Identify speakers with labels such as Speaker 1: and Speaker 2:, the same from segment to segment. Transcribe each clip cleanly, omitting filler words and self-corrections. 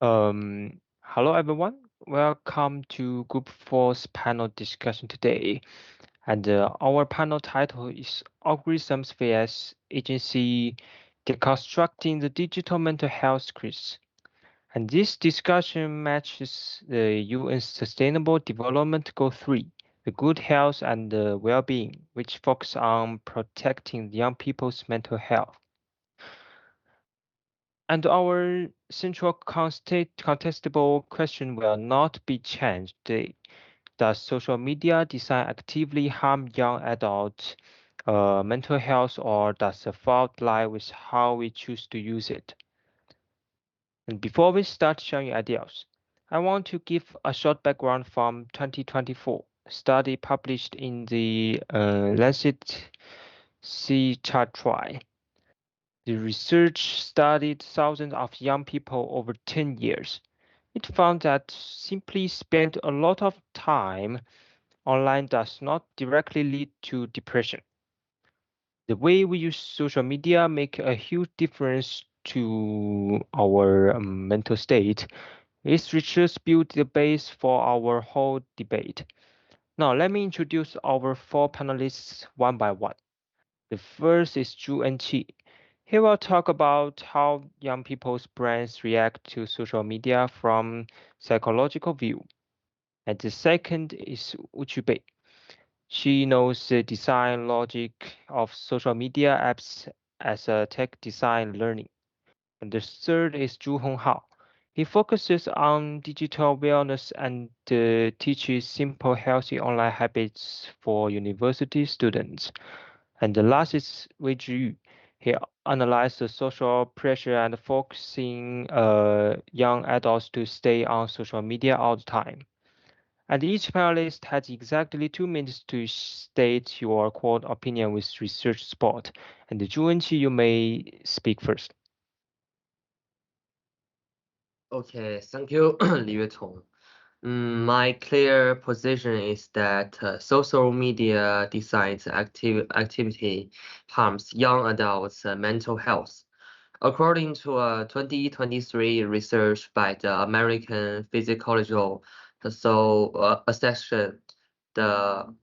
Speaker 1: Hello everyone. Welcome to Group 4's panel discussion today. And our panel title is Algorithms vs Agency Deconstructing the Digital Mental Health Crisis. And this discussion matches the UN's Sustainable Development Goal 3, the good health and well-being, which focus on protecting young people's mental health. And our central contestable question will not be changed today. Does social media design actively harm young adults' mental health, or does the fault lie with how we choose to use it? And before we start sharing ideas, I want to give a short background from 2024 study published in the Lancet Psychiatry. The research studied thousands of young people over 10 years. It found that simply spend a lot of time online does not directly lead to depression. The way we use social media make a huge difference to our mental state. Its research built the base for our whole debate. Now, let me introduce our four panelists one by one. The first is Zhu Enqi. He will talk about how young people's brains react to social media from psychological view. And the second is Uchu Bei. She knows the design logic of social media apps as a tech design learning. And the third is Zhu Honghao. He focuses on digital wellness and teaches simple, healthy online habits for university students. And the last is Wei Zhiyu. He analyzed the social pressure and focusing young adults to stay on social media all the time. And each panelist has exactly 2 minutes to state your quote opinion with research support. And Zhu Enqi, you may speak first.
Speaker 2: Okay, thank you, Li Yuetong. My clear position is that social media designs activity harms young adults' mental health. According to a 2023 research by the American Physiological Association, the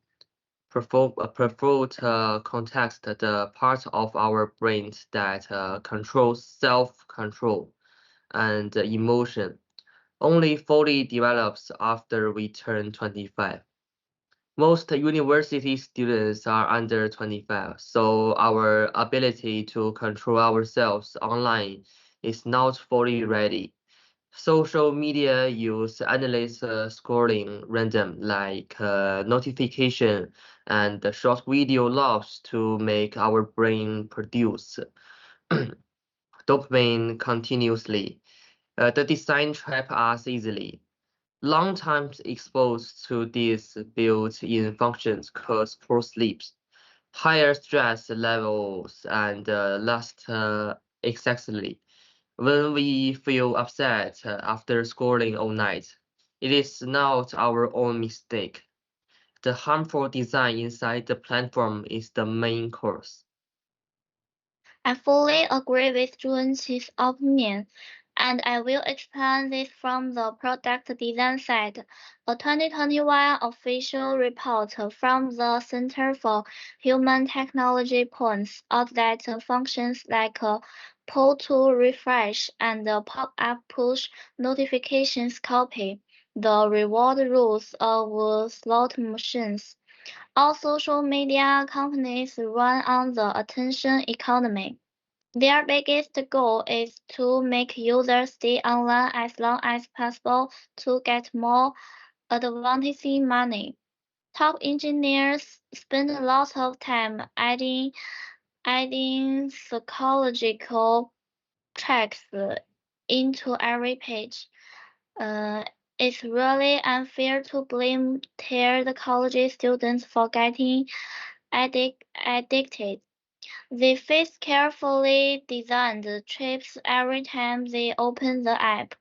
Speaker 2: prefrontal context, the part of our brains that controls self-control and emotion, only fully develops after we turn 25. Most university students are under 25, so our ability to control ourselves online is not fully ready. Social media use endless scrolling, random like notification and short video logs to make our brain produce dopamine continuously. The design trap us easily. Long time exposed to these built-in functions cause poor sleeps, higher stress levels, and last excessively. When we feel upset after scrolling all night, it is not our own mistake. The harmful design inside the platform is the main cause.
Speaker 3: I fully agree with Junqi's opinion, and I will explain this from the product design side. A 2021 official report from the Center for Human Technology points out that functions like pull to refresh and pop-up push notifications copy the reward rules of slot machines. All social media companies run on the attention economy. Their biggest goal is to make users stay online as long as possible to get more advertising money. Top engineers spend a lot of time adding psychological tracks into every page. Uh, it's really unfair to blame tired college students for getting addicted. They face carefully designed traps every time they open the app.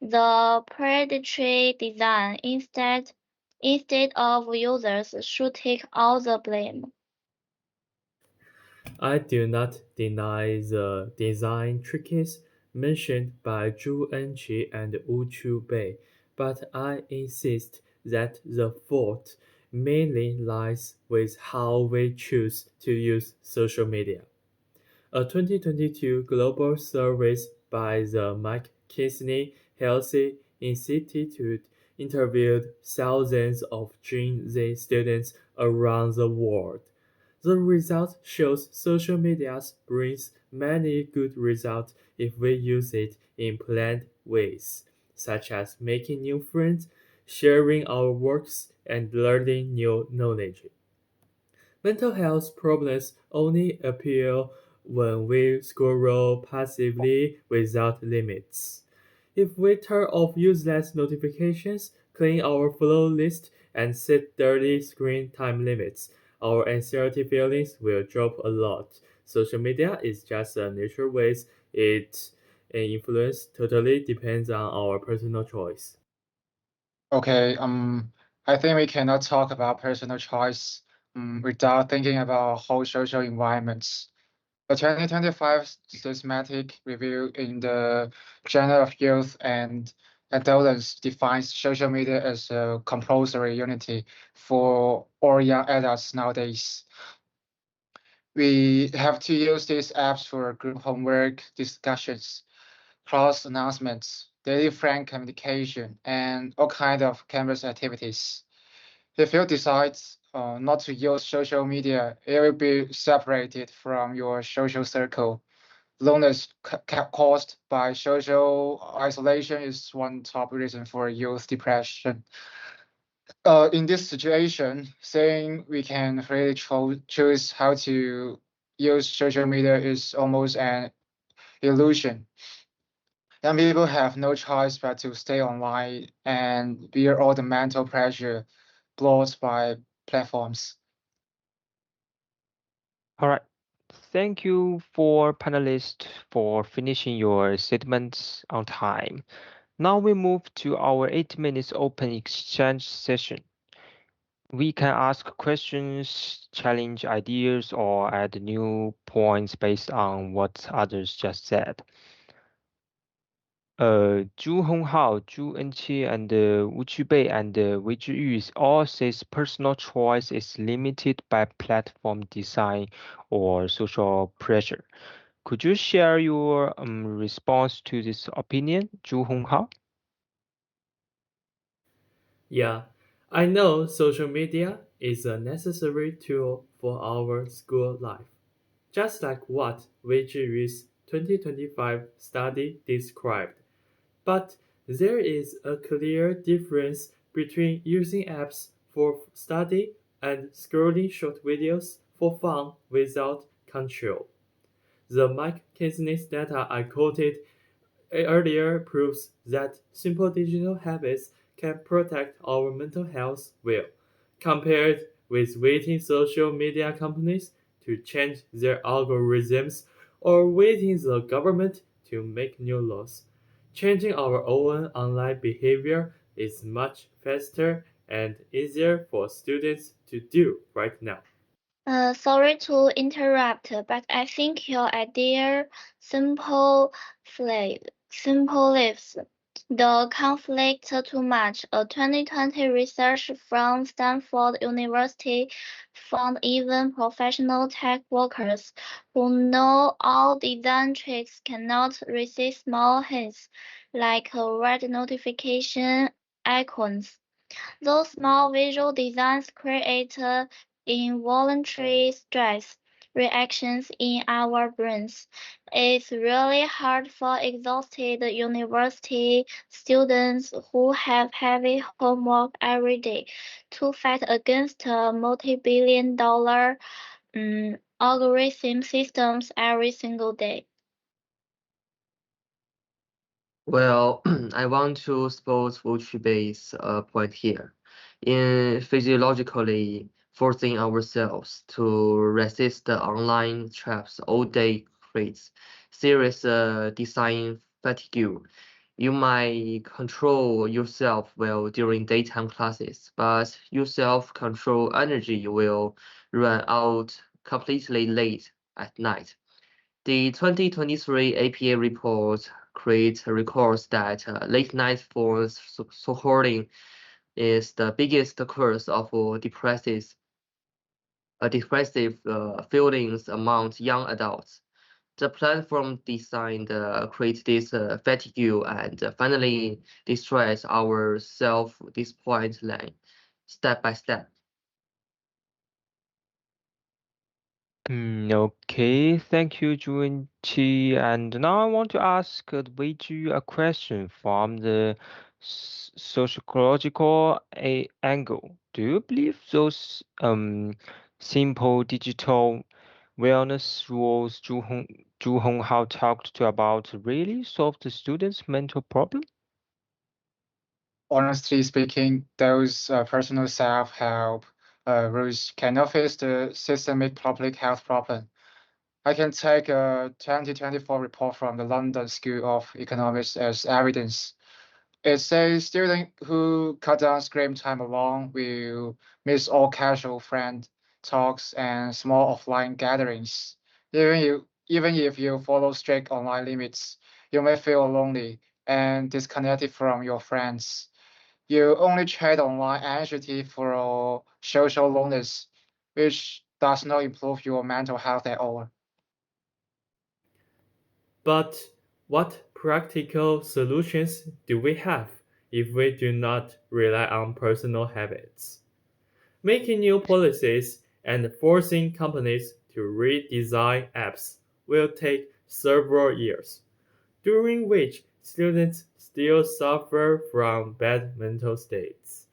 Speaker 3: The predatory design instead of users should take all the blame.
Speaker 4: I do not deny the design tricks, mentioned by Zhu Enqi and Wu Qubei, but I insist that the fault mainly lies with how we choose to use social media. A 2022 global survey by the McKinsey Health Institute interviewed thousands of Gen Z students around the world. The result shows social media brings many good results if we use it in planned ways, such as making new friends, sharing our works, and learning new knowledge. Mental health problems only appear when we scroll passively without limits. If we turn off useless notifications, clean our flow list, and set dirty screen time limits, our anxiety feelings will drop a lot. Social media is just a natural ways it influence totally depends on our personal choice.
Speaker 5: Okay, I think we cannot talk about personal choice without thinking about whole social environments. The 2025 systematic review in the Journal of Youth and Adolescence defines social media as a compulsory unity for all young adults nowadays. We have to use these apps for group homework, discussions, cross announcements, daily friend communication, and all kinds of campus activities. If you decide not to use social media, it will be separated from your social circle. Loneliness caused by social isolation is one top reason for youth depression. In this situation, saying we can freely choose how to use social media is almost an illusion. Young people have no choice but to stay online and bear all the mental pressure brought by platforms.
Speaker 1: All right. Thank you for panelists for finishing your statements on time. Now we move to our 8 minutes open exchange session. We can ask questions, challenge ideas, or add new points based on what others just said. Zhu Honghao, Zhu Enqi, and Wu Qubei and Wei Zhiyu all says personal choice is limited by platform design or social pressure. Could you share your response to this opinion, Zhu Honghao?
Speaker 4: Yeah, I know social media is a necessary tool for our school life, just like what Wei Zhiyu's 2025 study described. But there is a clear difference between using apps for study and scrolling short videos for fun without control. The McKinsey data I quoted earlier proves that simple digital habits can protect our mental health well, compared with waiting social media companies to change their algorithms or waiting the government to make new laws. Changing our own online behavior is much faster and easier for students to do right now.
Speaker 3: Sorry to interrupt, but I think your idea simple leaves the conflict too much. A 2020 research from Stanford University found even professional tech workers who know all design tricks cannot resist small hints like red notification icons. Those small visual designs create involuntary stress reactions in our brains. It's really hard for exhausted university students who have heavy homework every day to fight against multi-billion dollar algorithm systems every single day.
Speaker 2: Well, I want to support Wu Qubei's point here. In physiologically forcing ourselves to resist the online traps all day creates serious design fatigue. You might control yourself well during daytime classes, but your self-control energy will run out completely late at night. The 2023 APA report records that late-night phone scrolling is the biggest cause of depressive feelings among young adults. The platform design creates this fatigue and finally destroys our self-disappointment step by step.
Speaker 1: Okay, thank you, Junqi. And now I want to ask Weiju a question from the sociological angle. Do you believe those simple digital wellness rules Zhu Honghao talked to about really solve the students' mental problem?
Speaker 5: Honestly speaking, those personal self-help rules cannot fix the systemic public health problem. I can take a 2024 report from the London School of Economics as evidence. It says students who cut down screen time alone will miss all casual friend talks and small offline gatherings. Even if you follow strict online limits, you may feel lonely and disconnected from your friends. You only trade online anxiety for social loneliness, which does not improve your mental health at all.
Speaker 4: But what practical solutions do we have if we do not rely on personal habits? Making new policies and forcing companies to redesign apps will take several years, during which students still suffer from bad mental states.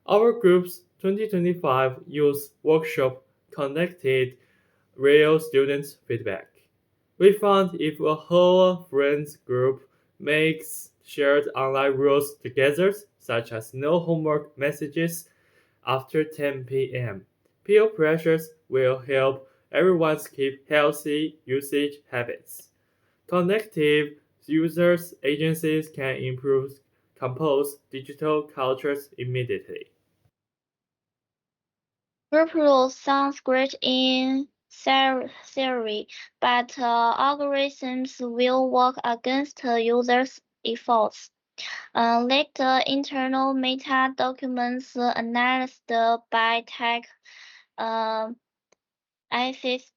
Speaker 4: Our group's 2025 youth workshop connected real students' feedback. We found if a whole friends group makes shared online rules together, such as no homework messages after 10 p.m., peer pressures will help everyone keep healthy usage habits. Connective users agencies can improve compose digital cultures immediately.
Speaker 3: Group rules sounds great in theory, but algorithms will work against users' efforts. Like the internal meta documents analyzed by tech uh, ethics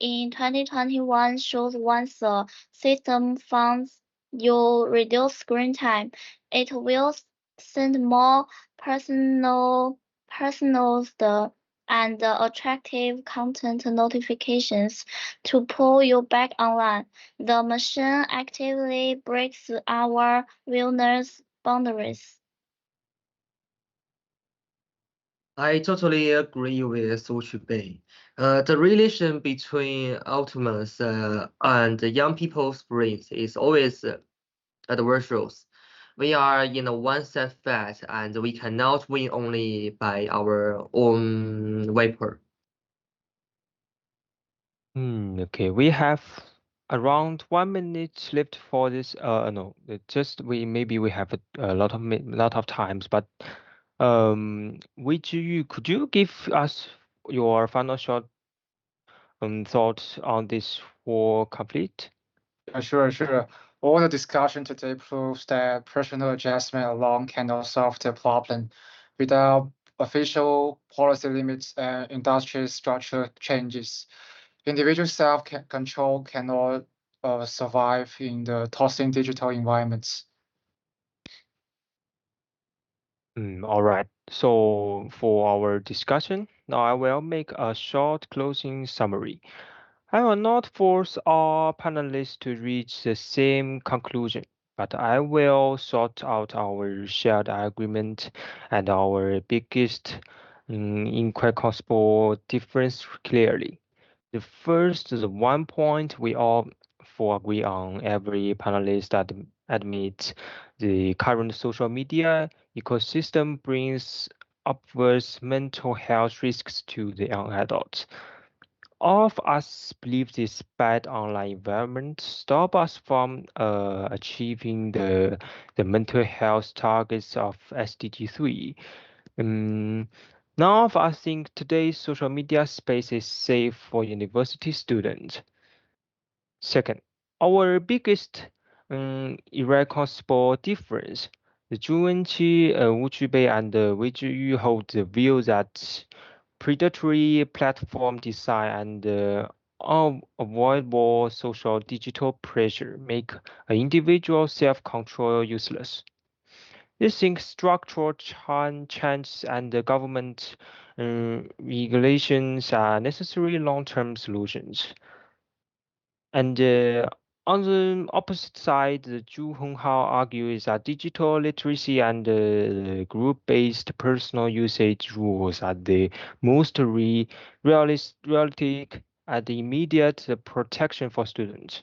Speaker 3: in 2021 shows once the system finds you reduce screen time, it will send more personalized and attractive content notifications to pull you back online. The machine actively breaks our wellness boundaries.
Speaker 2: I totally agree with Su Bei. The relation between Optimus and the young people's brains is always adversarial. We are in a one-set fight, and we cannot win only by our own vapor.
Speaker 1: Okay, we have around 1 minute left for this. No, maybe we have a lot of times, but could you give us your final short thoughts on this for complete?
Speaker 5: Sure. All the discussion today proves that personal adjustment alone cannot solve the problem. Without official policy limits and industry structure changes, individual self-control cannot survive in the tossing digital environments.
Speaker 1: All right. So for our discussion, now I will make a short closing summary. I will not force all panelists to reach the same conclusion, but I will sort out our shared agreement and our biggest inconceivable difference clearly. The first, the one point we all four agree on, every panelist admits the current social media ecosystem brings upwards mental health risks to the young adults. All of us believe this bad online environment stop us from achieving the mental health targets of SDG 3. Um, None of us think today's social media space is safe for university students. Second, our biggest irreconcilable difference. The Zhu Wenqi, Wu Qubei, and Wei Zhiyu hold the view that predatory platform design and unavoidable social digital pressure make an individual self-control useless. They think structural change and the government regulations are necessary long-term solutions. And on the opposite side, the Zhu Honghao argues that digital literacy and group-based personal usage rules are the most realistic and immediate protection for students.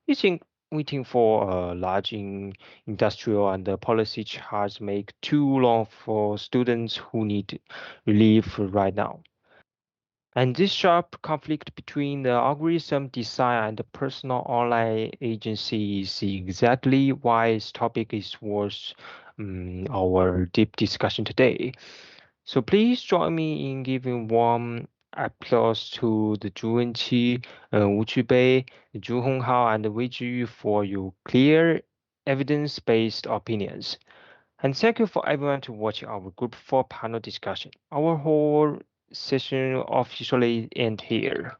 Speaker 1: You think waiting for a large industrial and policy charge make too long for students who need relief right now. And this sharp conflict between the algorithm design and the personal online agency is exactly why this topic is worth our deep discussion today. So please join me in giving warm applause to the Zhu Wenqi, Wu Qubei, Zhu Honghao, and Wei Zhiyu for your clear, evidence-based opinions. And thank you for everyone to watching our Group 4 panel discussion. Our whole session officially end here.